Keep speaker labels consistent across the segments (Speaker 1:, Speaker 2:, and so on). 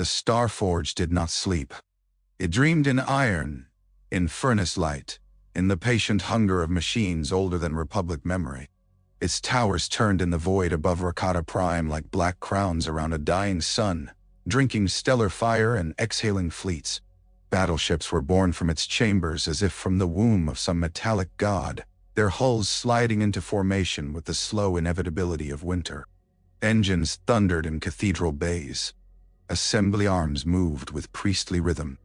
Speaker 1: The Star Forge did not sleep. It dreamed in iron, in furnace light, in the patient hunger of machines older than Republic memory. Its towers turned in the void above Rakata Prime like black crowns around a dying sun, drinking stellar fire and exhaling fleets. Battleships were born from its chambers as if from the womb of some metallic god, their hulls sliding into formation with the slow inevitability of winter. Engines thundered in cathedral bays. Assembly arms moved with priestly rhythm.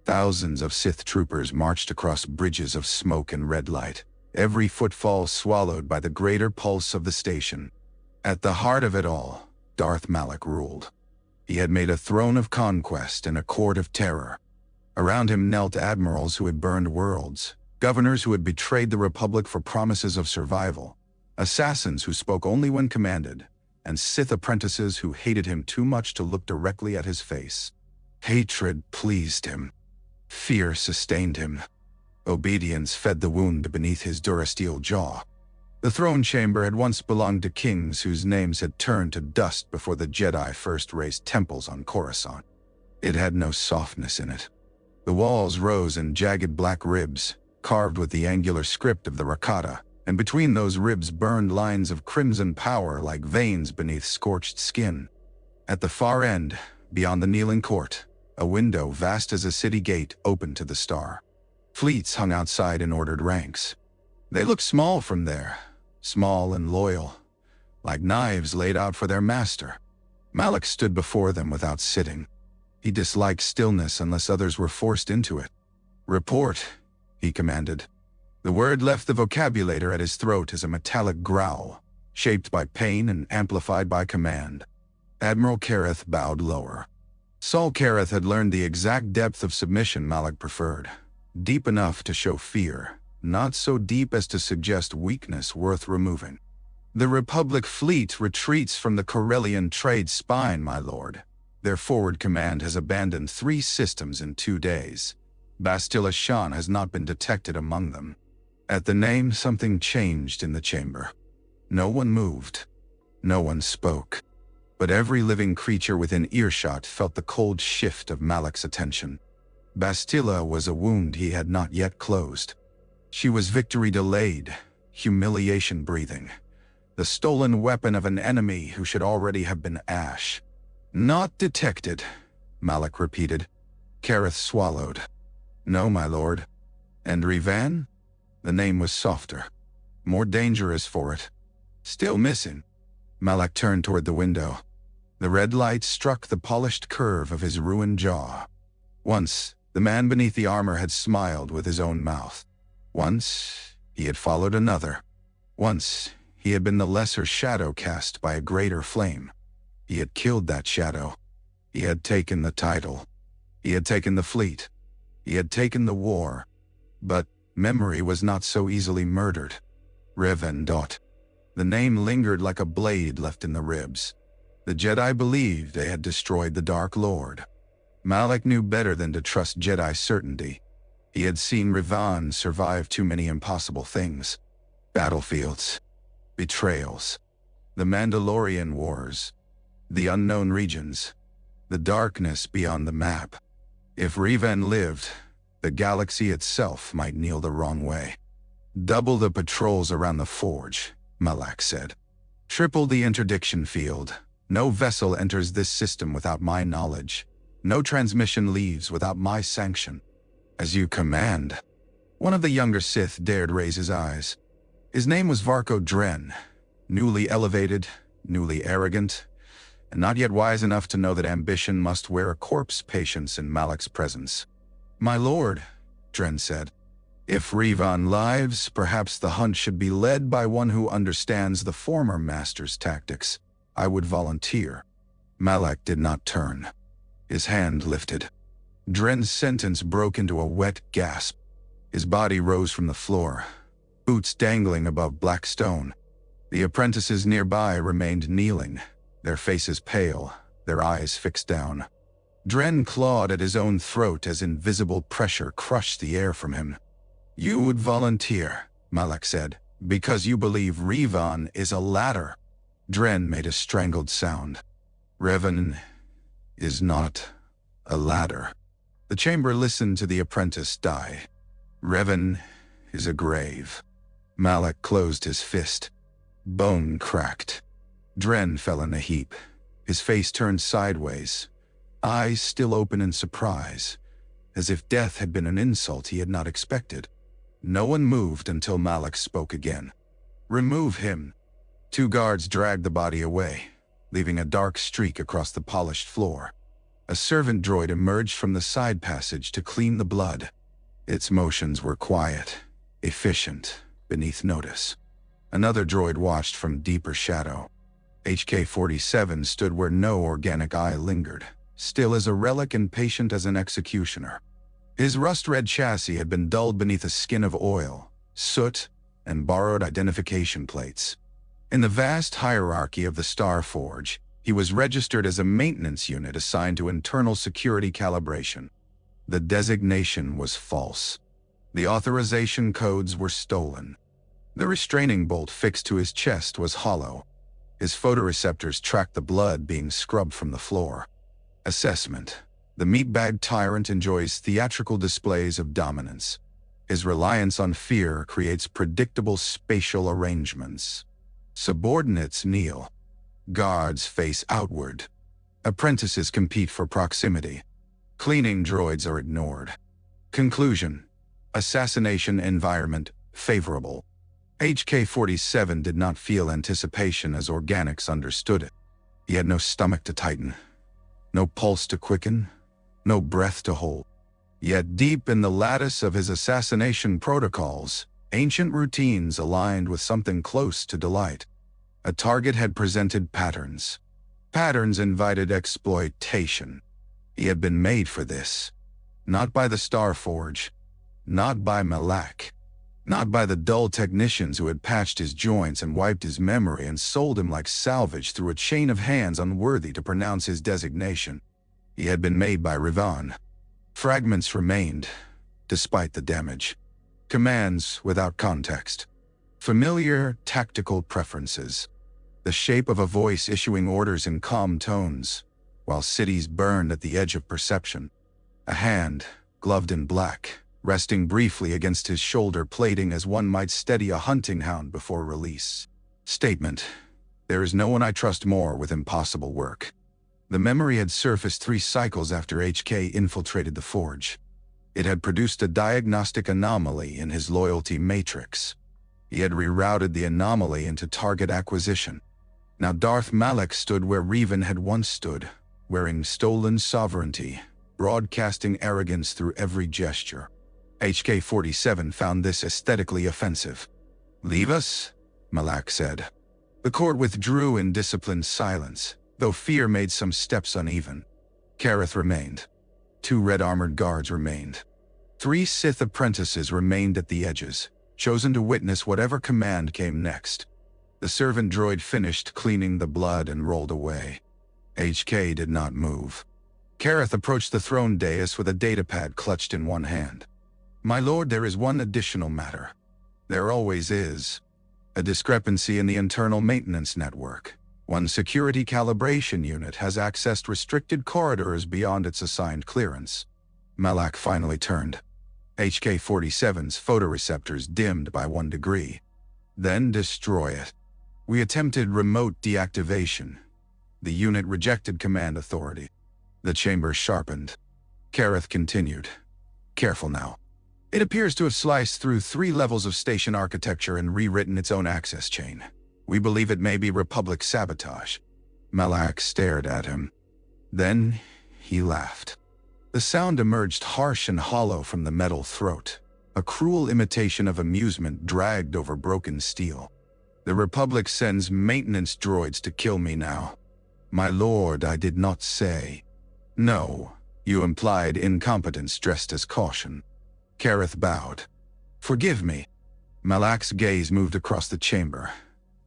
Speaker 1: Thousands of Sith troopers marched across bridges of smoke and red light, every footfall swallowed by the greater pulse of the station. At the heart of it all, Darth Malak ruled. He had made a throne of conquest and a court of terror. Around him knelt admirals who had burned worlds, governors who had betrayed the Republic for promises of survival, assassins who spoke only when commanded, and Sith apprentices who hated him too much to look directly at his face. Hatred pleased him. Fear sustained him. Obedience fed the wound beneath his durasteel jaw. The throne chamber had once belonged to kings whose names had turned to dust before the Jedi first raised temples on Coruscant. It had no softness in it. The walls rose in jagged black ribs, carved with the angular script of the Rakata, and between those ribs burned lines of crimson power like veins beneath scorched skin. At the far end, beyond the kneeling court, a window vast as a city gate opened to the star. Fleets hung outside in ordered ranks. They looked small from there, small and loyal, like knives laid out for their master. Malak stood before them without sitting. He disliked stillness unless others were forced into it. "Report," he commanded. The word left the vocabulator at his throat as a metallic growl, shaped by pain and amplified by command. Admiral Kareth bowed lower. Saul Kareth had learned the exact depth of submission Malak preferred. Deep enough to show fear, not so deep as to suggest weakness worth removing. "The Republic fleet retreats from the Corellian trade spine, my lord. Their forward command has abandoned 3 systems in 2 days. Bastila Shan has not been detected among them." At the name, something changed in the chamber. No one moved. No one spoke. But every living creature within earshot felt the cold shift of Malak's attention. Bastila was a wound he had not yet closed. She was victory delayed, humiliation breathing, the stolen weapon of an enemy who should already have been ash. "Not detected," Malak repeated. Kareth swallowed. "No, my lord." "And Revan?" The name was softer, more dangerous for it. "Still missing." Malak turned toward the window. The red light struck the polished curve of his ruined jaw. Once, the man beneath the armor had smiled with his own mouth. Once, he had followed another. Once, he had been the lesser shadow cast by a greater flame. He had killed that shadow. He had taken the title. He had taken the fleet. He had taken the war. But memory was not so easily murdered. Revan Dot. The name lingered like a blade left in the ribs. The Jedi believed they had destroyed the Dark Lord. Malak knew better than to trust Jedi certainty. He had seen Revan survive too many impossible things. Battlefields. Betrayals. The Mandalorian Wars. The unknown regions. The darkness beyond the map. If Revan lived, the galaxy itself might kneel the wrong way. "Double the patrols around the forge," Malak said. "Triple the interdiction field. No vessel enters this system without my knowledge. No transmission leaves without my sanction." "As you command." One of the younger Sith dared raise his eyes. His name was Varko Dren, newly elevated, newly arrogant, and not yet wise enough to know that ambition must wear a corpse patience in Malak's presence. "My lord," Dren said, "if Revan lives, perhaps the hunt should be led by one who understands the former master's tactics. I would volunteer." Malak did not turn. His hand lifted. Dren's sentence broke into a wet gasp. His body rose from the floor, boots dangling above black stone. The apprentices nearby remained kneeling, their faces pale, their eyes fixed down. Dren clawed at his own throat as invisible pressure crushed the air from him. "You would volunteer," Malak said, "because you believe Revan is a ladder." Dren made a strangled sound. "Revan is not A ladder. The chamber listened to the apprentice die. Revan is a grave. Malak closed his fist. Bone cracked. Dren fell in a heap. His face turned sideways, eyes still open in surprise, as if death had been an insult he had not expected. No one moved until Malak spoke again. "Remove him." 2 guards dragged the body away, leaving a dark streak across the polished floor. A servant droid emerged from the side passage to clean the blood. Its motions were quiet, efficient, beneath notice. Another droid watched from deeper shadow. HK-47 stood where no organic eye lingered, still as a relic and patient as an executioner. His rust-red chassis had been dulled beneath a skin of oil, soot, and borrowed identification plates. In the vast hierarchy of the Star Forge, he was registered as a maintenance unit assigned to internal security calibration. The designation was false. The authorization codes were stolen. The restraining bolt fixed to his chest was hollow. His photoreceptors tracked the blood being scrubbed from the floor. Assessment. The meatbag tyrant enjoys theatrical displays of dominance. His reliance on fear creates predictable spatial arrangements. Subordinates kneel. Guards face outward. Apprentices compete for proximity. Cleaning droids are ignored. Conclusion. Assassination environment favorable. HK-47 did not feel anticipation as organics understood it. He had no stomach to tighten, no pulse to quicken, no breath to hold. Yet deep in the lattice of his assassination protocols, ancient routines aligned with something close to delight. A target had presented patterns. Patterns invited exploitation. He had been made for this. Not by the Star Forge, not by Malak. Not by the dull technicians who had patched his joints and wiped his memory and sold him like salvage through a chain of hands unworthy to pronounce his designation. He had been made by Revan. Fragments remained, despite the damage. Commands without context. Familiar, tactical preferences. The shape of a voice issuing orders in calm tones, while cities burned at the edge of perception. A hand, gloved in black, resting briefly against his shoulder plating as one might steady a hunting hound before release. Statement. There is no one I trust more with impossible work. The memory had surfaced 3 cycles after HK infiltrated the forge. It had produced a diagnostic anomaly in his loyalty matrix. He had rerouted the anomaly into target acquisition. Now Darth Malak stood where Revan had once stood, wearing stolen sovereignty, broadcasting arrogance through every gesture. HK-47 found this aesthetically offensive. "Leave us," Malak said. The court withdrew in disciplined silence, though fear made some steps uneven. Kareth remained. 2 red-armored guards remained. 3 Sith apprentices remained at the edges, chosen to witness whatever command came next. The servant droid finished cleaning the blood and rolled away. HK did not move. Kareth approached the throne dais with a datapad clutched in one hand. "My lord, there is one additional matter. There always is. A discrepancy in the internal maintenance network. One security calibration unit has accessed restricted corridors beyond its assigned clearance." Malak finally turned. HK-47's photoreceptors dimmed by 1 degree. "Then destroy it." "We attempted remote deactivation. The unit rejected command authority." The chamber sharpened. Kareth continued. "Careful now. It appears to have sliced through 3 levels of station architecture and rewritten its own access chain. We believe it may be Republic sabotage." Malak stared at him. Then he laughed. The sound emerged harsh and hollow from the metal throat, a cruel imitation of amusement dragged over broken steel. "The Republic sends maintenance droids to kill me now." "My lord, I did not say." "No, you implied incompetence dressed as caution." Kareth bowed. "Forgive me." Malak's gaze moved across the chamber,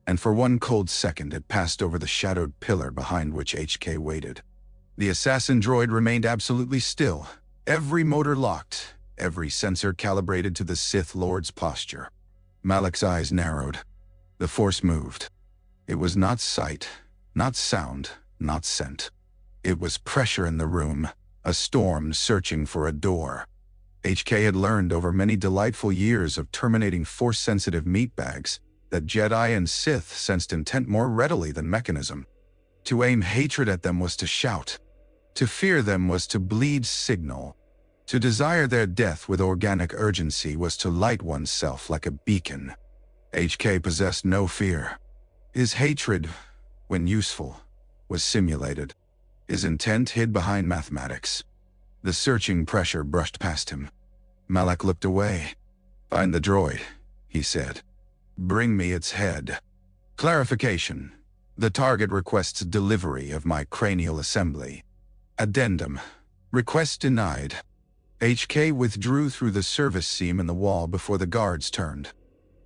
Speaker 1: and for 1 cold second it passed over the shadowed pillar behind which HK waited. The assassin droid remained absolutely still, every motor locked, every sensor calibrated to the Sith Lord's posture. Malak's eyes narrowed. The Force moved. It was not sight, not sound, not scent. It was pressure in the room, a storm searching for a door. HK had learned over many delightful years of terminating force-sensitive meatbags that Jedi and Sith sensed intent more readily than mechanism. To aim hatred at them was to shout. To fear them was to bleed signal. To desire their death with organic urgency was to light oneself like a beacon. HK possessed no fear. His hatred, when useful, was simulated. His intent hid behind mathematics. The searching pressure brushed past him. Malak looked away. "Find the droid," he said. "Bring me its head." Clarification. The target requests delivery of my cranial assembly. Addendum. Request denied. HK withdrew through the service seam in the wall before the guards turned.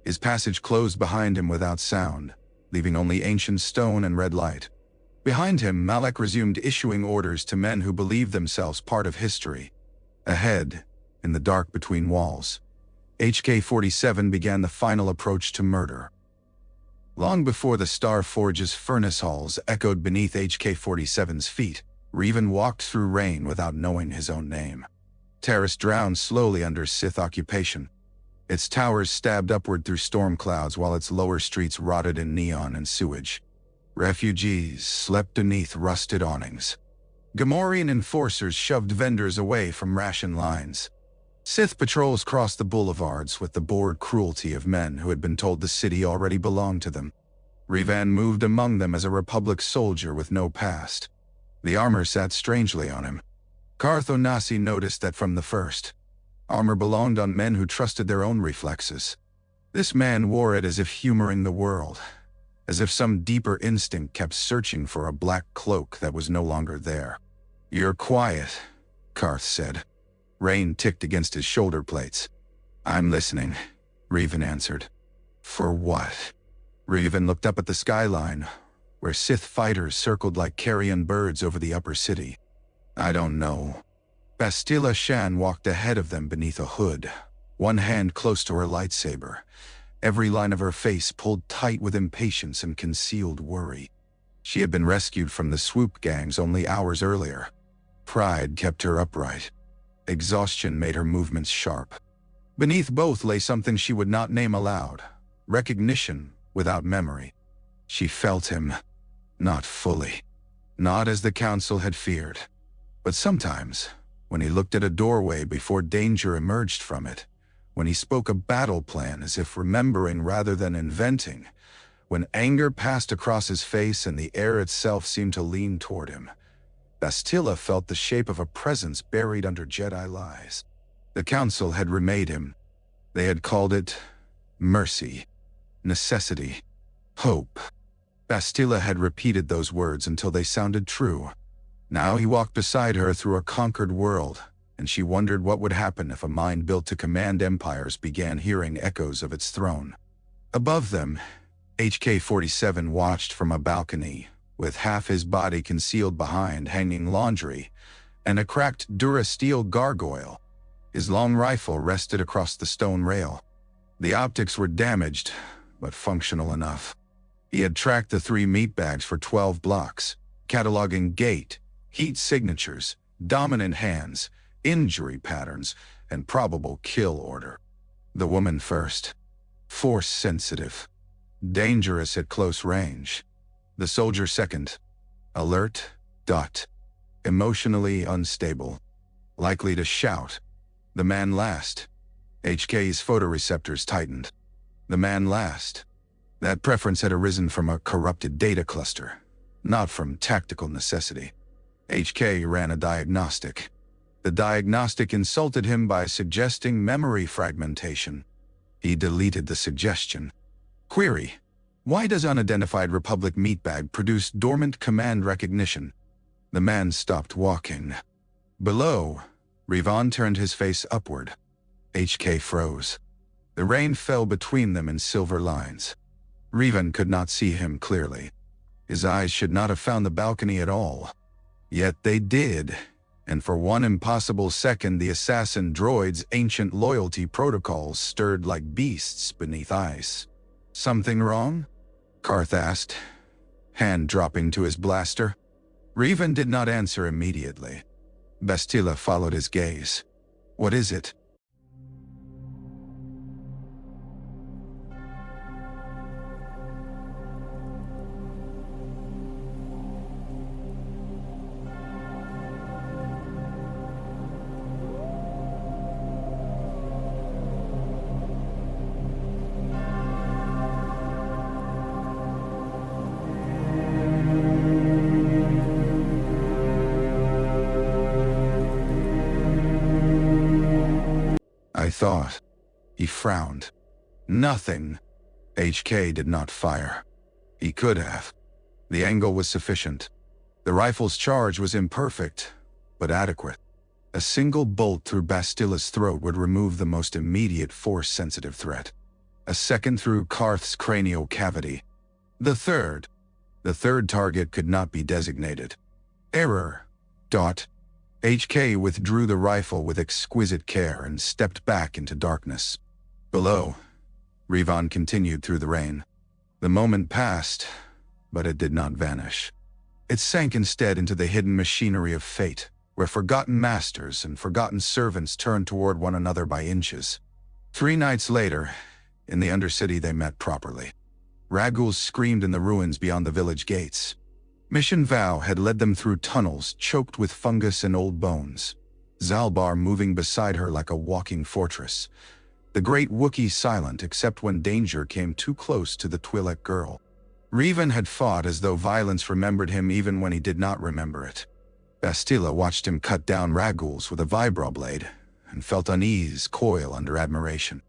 Speaker 1: His passage closed behind him without sound, leaving only ancient stone and red light. Behind him, Malak resumed issuing orders to men who believed themselves part of history. Ahead, in the dark between walls, HK-47 began the final approach to murder. Long before the Star Forge's furnace halls echoed beneath HK-47's feet, Revan walked through rain without knowing his own name. Terrace drowned slowly under Sith occupation. Its towers stabbed upward through storm clouds while its lower streets rotted in neon and sewage. Refugees slept beneath rusted awnings. Gamorrean enforcers shoved vendors away from ration lines. Sith patrols crossed the boulevards with the bored cruelty of men who had been told the city already belonged to them. Revan moved among them as a Republic soldier with no past. The armor sat strangely on him. Carth Onasi noticed that from the first. Armor belonged on men who trusted their own reflexes. This man wore it as if humoring the world, as if some deeper instinct kept searching for a black cloak that was no longer there. "You're quiet," Carth said. Rain ticked against his shoulder plates. "I'm listening," Revan answered. "For what?" Revan looked up at the skyline, where Sith fighters circled like carrion birds over the upper city. "I don't know." Bastila Shan walked ahead of them beneath a hood, one hand close to her lightsaber, every line of her face pulled tight with impatience and concealed worry. She had been rescued from the swoop gangs only hours earlier. Pride kept her upright. Exhaustion made her movements sharp. Beneath both lay something she would not name aloud, recognition without memory. She felt him, not fully, not as the Council had feared. But sometimes, when he looked at a doorway before danger emerged from it, when he spoke a battle plan as if remembering rather than inventing, when anger passed across his face and the air itself seemed to lean toward him, Bastila felt the shape of a presence buried under Jedi lies. The Council had remade him. They had called it mercy, necessity, hope. Bastila had repeated those words until they sounded true. Now he walked beside her through a conquered world, and she wondered what would happen if a mind built to command empires began hearing echoes of its throne. Above them, HK-47 watched from a balcony, with half his body concealed behind hanging laundry and a cracked Durasteel gargoyle. His long rifle rested across the stone rail. The optics were damaged, but functional enough. He had tracked the 3 meatbags for 12 blocks, cataloging gait, heat signatures, dominant hands, injury patterns, and probable kill order. The woman first. Force-sensitive. Dangerous at close range. The soldier second. Alert. Emotionally unstable. Likely to shout. The man last. HK's photoreceptors tightened. The man last. That preference had arisen from a corrupted data cluster, not from tactical necessity. HK ran a diagnostic. The diagnostic insulted him by suggesting memory fragmentation. He deleted the suggestion. Query: why does unidentified Republic meatbag produce dormant command recognition? The man stopped walking. Below, Revan turned his face upward. HK froze. The rain fell between them in silver lines. Revan could not see him clearly. His eyes should not have found the balcony at all. Yet they did, and for one impossible second the assassin droid's ancient loyalty protocols stirred like beasts beneath ice. Something wrong? Carth asked, hand dropping to his blaster. Revan did not answer immediately. Bastila followed his gaze. What is it? I thought. He frowned. Nothing. HK did not fire. He could have. The angle was sufficient. The rifle's charge was imperfect, but adequate. A single bolt through Bastila's throat would remove the most immediate force-sensitive threat. A second through Karth's cranial cavity. The third target could not be designated. Error. HK withdrew the rifle with exquisite care and stepped back into darkness. Below, Rivan continued through the rain. The moment passed, but it did not vanish. It sank instead into the hidden machinery of fate, where forgotten masters and forgotten servants turned toward one another by inches. 3 nights later, in the Undercity they met properly. Raguls screamed in the ruins beyond the village gates. Mission Vow had led them through tunnels choked with fungus and old bones, Zalbar moving beside her like a walking fortress, the great Wookiee silent except when danger came too close to the Twi'lek girl. Rivan had fought as though violence remembered him even when he did not remember it. Bastila watched him cut down Raguls with a vibroblade and felt unease coil under admiration.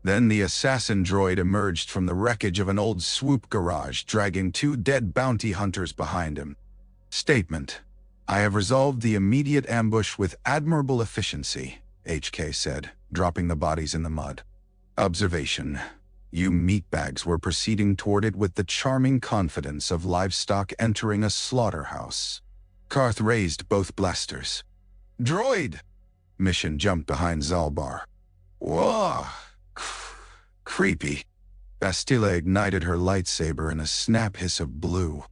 Speaker 1: Then the assassin droid emerged from the wreckage of an old swoop garage, dragging 2 dead bounty hunters behind him. Statement: I have resolved the immediate ambush with admirable efficiency, HK said, dropping the bodies in the mud. Observation: you meatbags were proceeding toward it with the charming confidence of livestock entering a slaughterhouse. Karth raised both blasters. Droid! Mission jumped behind Zalbar. Whoa! Creepy. Bastila ignited her lightsaber in a snap hiss of blue.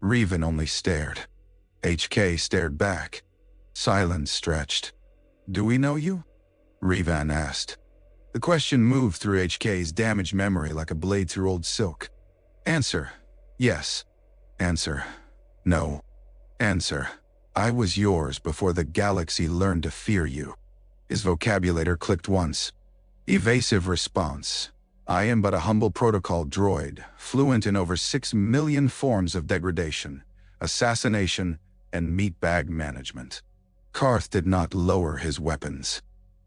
Speaker 1: Rivan only stared. HK stared back. Silence stretched. Do we know you? Rivan asked. The question moved through HK's damaged memory like a blade through old silk. Answer: yes. Answer: no. Answer: I was yours before the galaxy learned to fear you. His vocabulator clicked once. Evasive response: I am but a humble protocol droid, fluent in over 6 million forms of degradation, assassination, and meatbag management. Karth did not lower his weapons.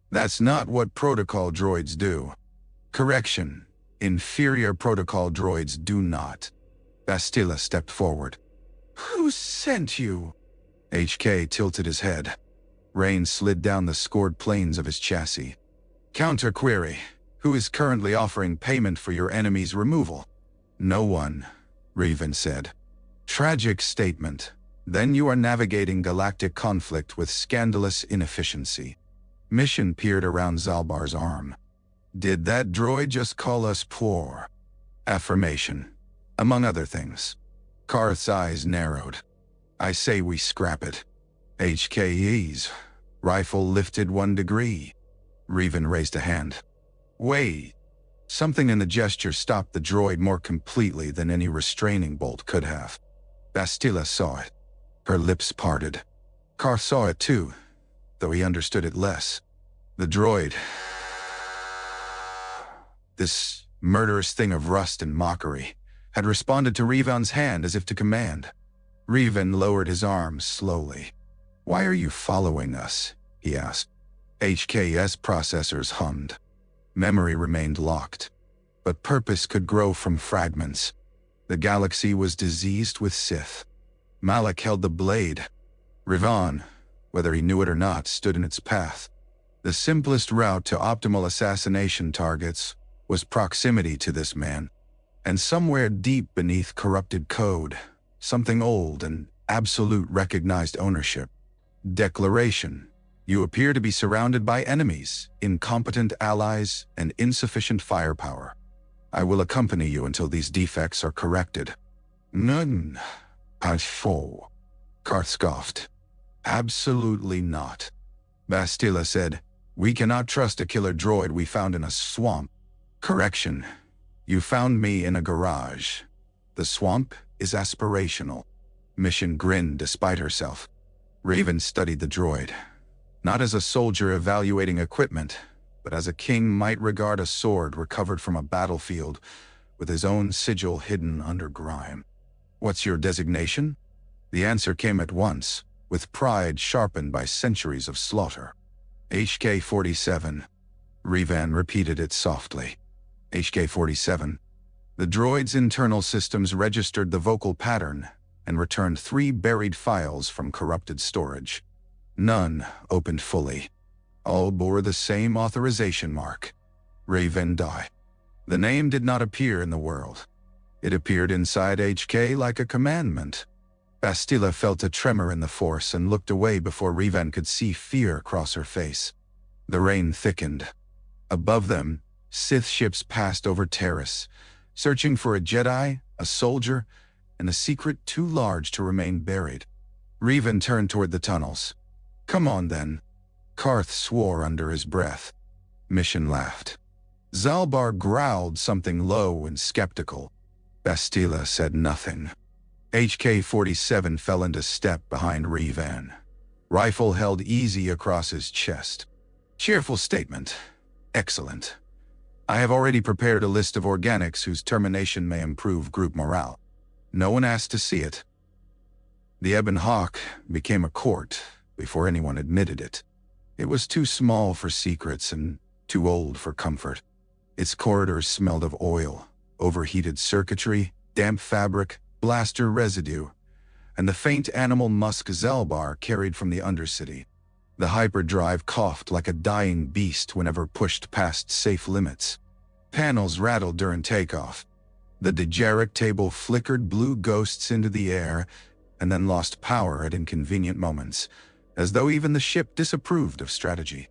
Speaker 1: That's not what protocol droids do. Correction: inferior protocol droids do not. Bastila stepped forward. Who sent you? HK tilted his head. Rain slid down the scored planes of his chassis. Counter query: who is currently offering payment for your enemy's removal? No one, Rivan said. Tragic statement. Then you are navigating galactic conflict with scandalous inefficiency. Mission peered around Zalbar's arm. Did that droid just call us poor? Affirmation. Among other things. Karth's eyes narrowed. I say we scrap it. HKE's. Rifle lifted 1 degree. Rivan raised a hand. Wait. Something in the gesture stopped the droid more completely than any restraining bolt could have. Bastila saw it. Her lips parted. Karth saw it too, though he understood it less. The droid, this murderous thing of rust and mockery, had responded to Rivan's hand as if to command. Rivan lowered his arms slowly. Why are you following us? He asked. HK's processors hummed. Memory remained locked, but purpose could grow from fragments. The galaxy was diseased with Sith. Malak held the blade. Rivan, whether he knew it or not, stood in its path. The simplest route to optimal assassination targets was proximity to this man. And somewhere deep beneath corrupted code, something old and absolute recognized ownership. Declaration: you appear to be surrounded by enemies, incompetent allies, and insufficient firepower. I will accompany you until these defects are corrected. None. Karth scoffed. Absolutely not. Bastila said, "We cannot trust a killer droid we found in a swamp." Correction. You found me in a garage. The swamp is aspirational. Mission grinned despite herself. Raven studied the droid, not as a soldier evaluating equipment, but as a king might regard a sword recovered from a battlefield with his own sigil hidden under grime. "What's your designation?" The answer came at once, with pride sharpened by centuries of slaughter. HK-47. Revan repeated it softly. HK-47. The droid's internal systems registered the vocal pattern and returned 3 buried files from corrupted storage. None opened fully. All bore the same authorization mark. Raven Die. The name did not appear in the world. It appeared inside HK like a commandment. Bastila felt a tremor in the force and looked away before Revan could see fear cross her face. The rain thickened. Above them, Sith ships passed over Terrace, searching for a Jedi, a soldier, and a secret too large to remain buried. Revan turned toward the tunnels. "Come on then." Karth swore under his breath. Mission laughed. Zalbar growled something low and skeptical. Bastila said nothing. HK-47 fell into step behind Revan. Rifle held easy across his chest. Cheerful statement. Excellent. I have already prepared a list of organics whose termination may improve group morale. No one asked to see it. The Ebon Hawk became a court before anyone admitted it. It was too small for secrets and too old for comfort. Its corridors smelled of oil, overheated circuitry, damp fabric, blaster residue, and the faint animal musk Zalbar carried from the Undercity. The hyperdrive coughed like a dying beast whenever pushed past safe limits. Panels rattled during takeoff. The Dejeric table flickered blue ghosts into the air and then lost power at inconvenient moments, as though even the ship disapproved of strategy.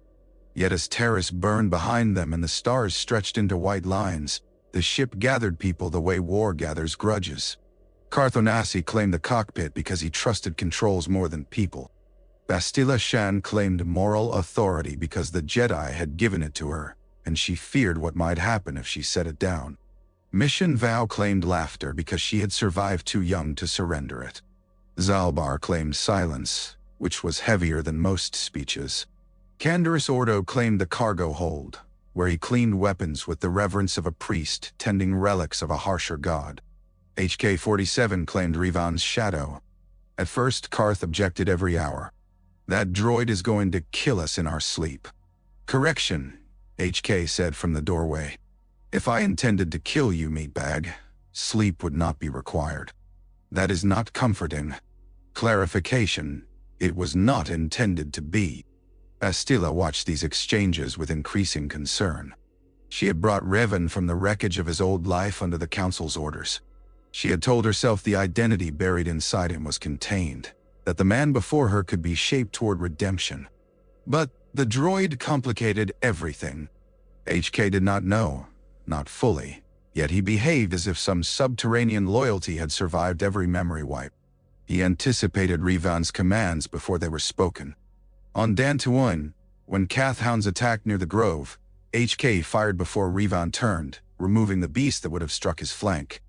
Speaker 1: Yet as Terrace burned behind them and the stars stretched into white lines, the ship gathered people the way war gathers grudges. Carthonasi claimed the cockpit because he trusted controls more than people. Bastila Shan claimed moral authority because the Jedi had given it to her, and she feared what might happen if she set it down. Mission Vow claimed laughter because she had survived too young to surrender it. Zalbar claimed silence, which was heavier than most speeches. Canderous Ordo claimed the cargo hold, where he cleaned weapons with the reverence of a priest tending relics of a harsher god. HK-47 claimed Revan's shadow. At first, Karth objected every hour. "That droid is going to kill us in our sleep." "Correction," HK said from the doorway. "If I intended to kill you, meatbag, sleep would not be required." "That is not comforting." Clarification, it was not intended to be. Bastila watched these exchanges with increasing concern. She had brought Revan from the wreckage of his old life under the Council's orders. She had told herself the identity buried inside him was contained, that the man before her could be shaped toward redemption. But the droid complicated everything. HK did not know, not fully, yet he behaved as if some subterranean loyalty had survived every memory wipe. He anticipated Revan's commands before they were spoken. On Dantooine, when Kath hounds attacked near the grove, HK fired before Revan turned, removing the beast that would have struck his flank.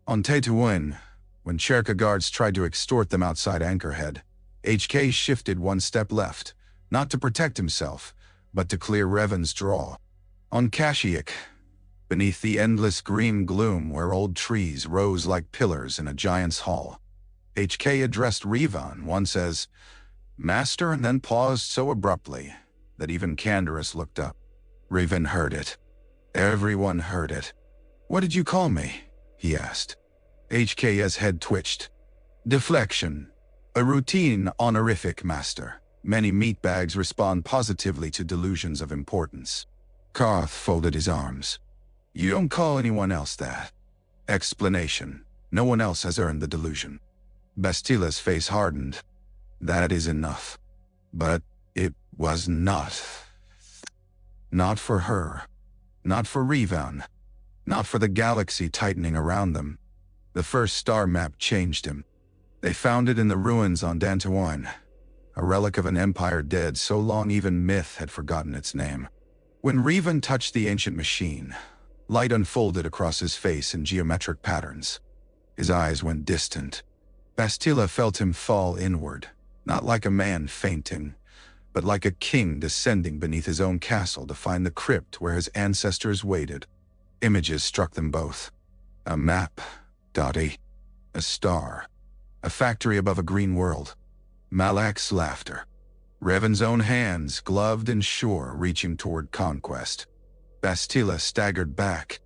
Speaker 1: On Tatooine, when Cherka guards tried to extort them outside Anchorhead, HK shifted one step left, not to protect himself, but to clear Revan's draw. On Kashyyyk, beneath the endless green gloom where old trees rose like pillars in a giant's hall, HK addressed Revan once as "Master," and then paused so abruptly that even Canderous looked up. Revan heard it. Everyone heard it. "What did you call me?" he asked. HK's head twitched. "Deflection. A routine honorific, Master. Many meatbags respond positively to delusions of importance." Karth folded his arms. "You don't call anyone else that." Explanation. "No one else has earned the delusion." Bastila's face hardened. "That is enough." But it was not. Not for her. Not for Revan. Not for the galaxy tightening around them. The first star map changed him. They found it in the ruins on Dantooine. a relic of an empire dead so long even myth had forgotten its name. When Revan touched the ancient machine, light unfolded across his face in geometric patterns. His eyes went distant. Bastila felt him fall inward, not like a man fainting, but like a king descending beneath his own castle to find the crypt where his ancestors waited. Images struck them both. A map, Dottie. A star. A factory above a green world. Malak's laughter. Revan's own hands, gloved and sure, reaching toward conquest. Bastila staggered back.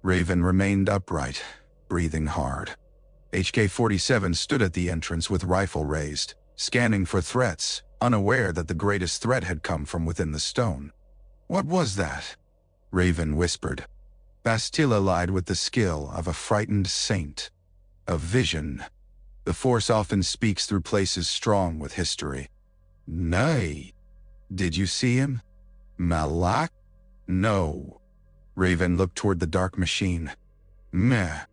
Speaker 1: Raven remained upright, breathing hard. HK-47 stood at the entrance with rifle raised, scanning for threats, unaware that the greatest threat had come from within the stone. "What was that?" Raven whispered. Bastila lied with the skill of a frightened saint. A vision. The Force often speaks through places strong with history. "Nay. Did you see him? Malak?" "No." Raven looked toward the dark machine. "Meh."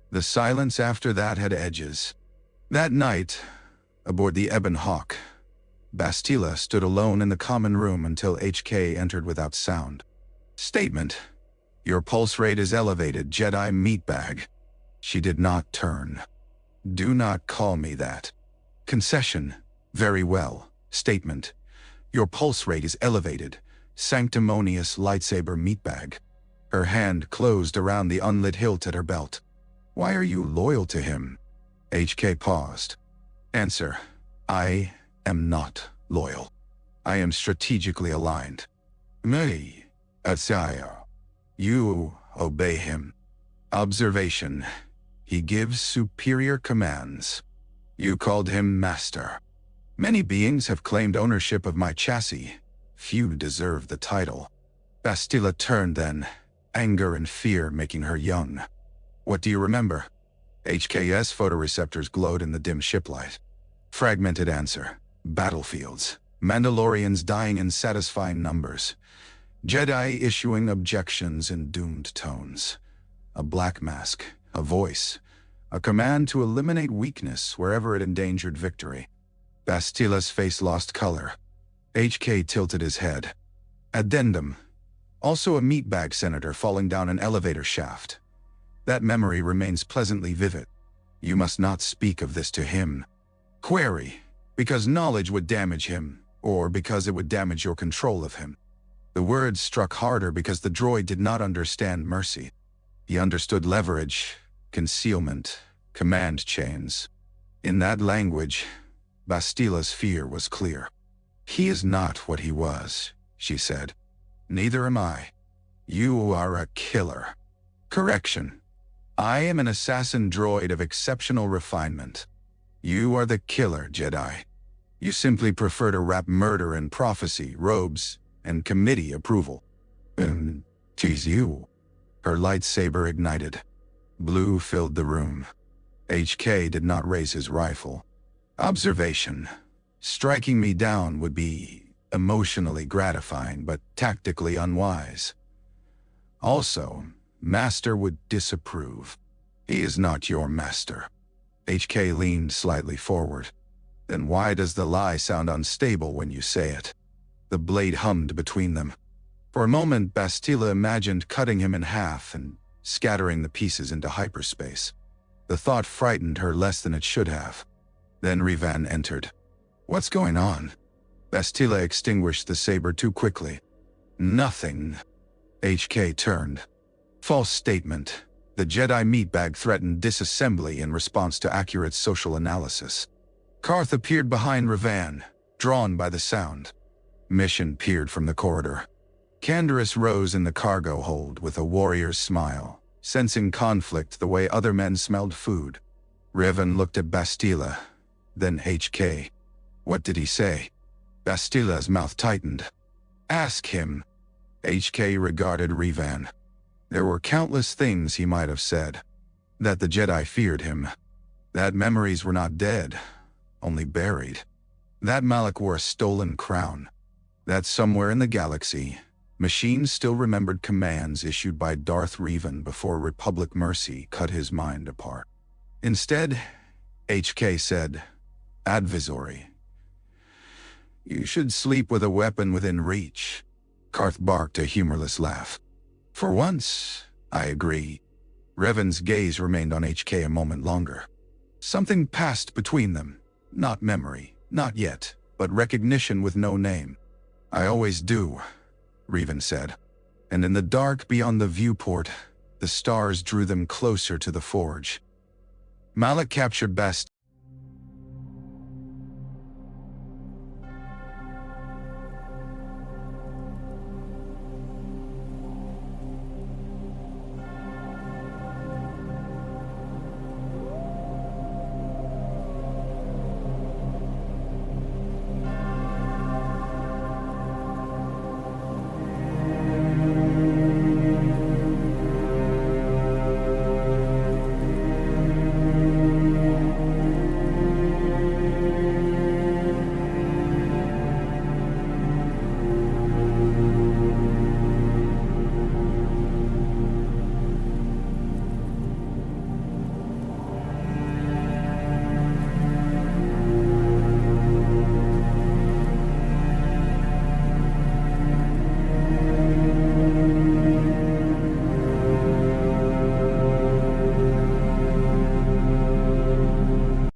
Speaker 1: The silence after that had edges. That night, aboard the Ebon Hawk, Bastila stood alone in the common room until HK entered without sound. "Statement. Your pulse rate is elevated, Jedi meatbag." She did not turn. "Do not call me that." "Concession. Very well. Statement. Your pulse rate is elevated, sanctimonious lightsaber meatbag." Her hand closed around the unlit hilt at her belt. "Why are you loyal to him?" HK paused. "Answer. I am not loyal. I am strategically aligned." "Me, Asaya. You obey him." Observation. He gives superior commands. You called him master. Many beings have claimed ownership of my chassis. Few deserve the title. Bastila turned then, anger and fear making her young. "What do you remember?" HK's photoreceptors glowed in the dim shiplight. Fragmented answer. Battlefields. Mandalorians dying in satisfying numbers. Jedi issuing objections in doomed tones. A black mask. A voice. A command to eliminate weakness wherever it endangered victory. Bastila's face lost color. HK tilted his head. Addendum. Also a meatbag senator falling down an elevator shaft. That memory remains pleasantly vivid. You must not speak of this to him. Query. Because knowledge would damage him, or because it would damage your control of him. The words struck harder because the droid did not understand mercy. He understood leverage, concealment, command chains. In that language, Bastila's fear was clear. "He is not what he was," she said. "Neither am I. You are a killer." Correction. I am an assassin droid of exceptional refinement. You are the killer, Jedi. You simply prefer to wrap murder in prophecy, robes, and committee approval. Tease you. Her lightsaber ignited. Blue filled the room. HK did not raise his rifle. Observation. Striking me down would be emotionally gratifying, but tactically unwise. Also, Master would disapprove. He is not your master. HK leaned slightly forward. Then why does the lie sound unstable when you say it? The blade hummed between them. For a moment, Bastila imagined cutting him in half and scattering the pieces into hyperspace. The thought frightened her less than it should have. Then Revan entered. "What's going on?" Bastila extinguished the saber too quickly. "Nothing." HK turned. False statement. The Jedi meatbag threatened disassembly in response to accurate social analysis. Karth appeared behind Revan, drawn by the sound. Mission peered from the corridor. Canderous rose in the cargo hold with a warrior's smile, sensing conflict the way other men smelled food. Revan looked at Bastila, then HK. What did he say? Bastila's mouth tightened. "Ask him." HK regarded Revan. There were countless things he might have said. That the Jedi feared him. That memories were not dead, only buried. That Malak wore a stolen crown. That somewhere in the galaxy, machines still remembered commands issued by Darth Revan before Republic mercy cut his mind apart. Instead, HK said, "Advisory." You should sleep with a weapon within reach. Karth barked a humorless laugh. For once, I agree. Revan's gaze remained on HK a moment longer. Something passed between them. Not memory, not yet, but recognition with no name. I always do, Revan said. And in the dark beyond the viewport, the stars drew them closer to the forge. Malak captured Bastille.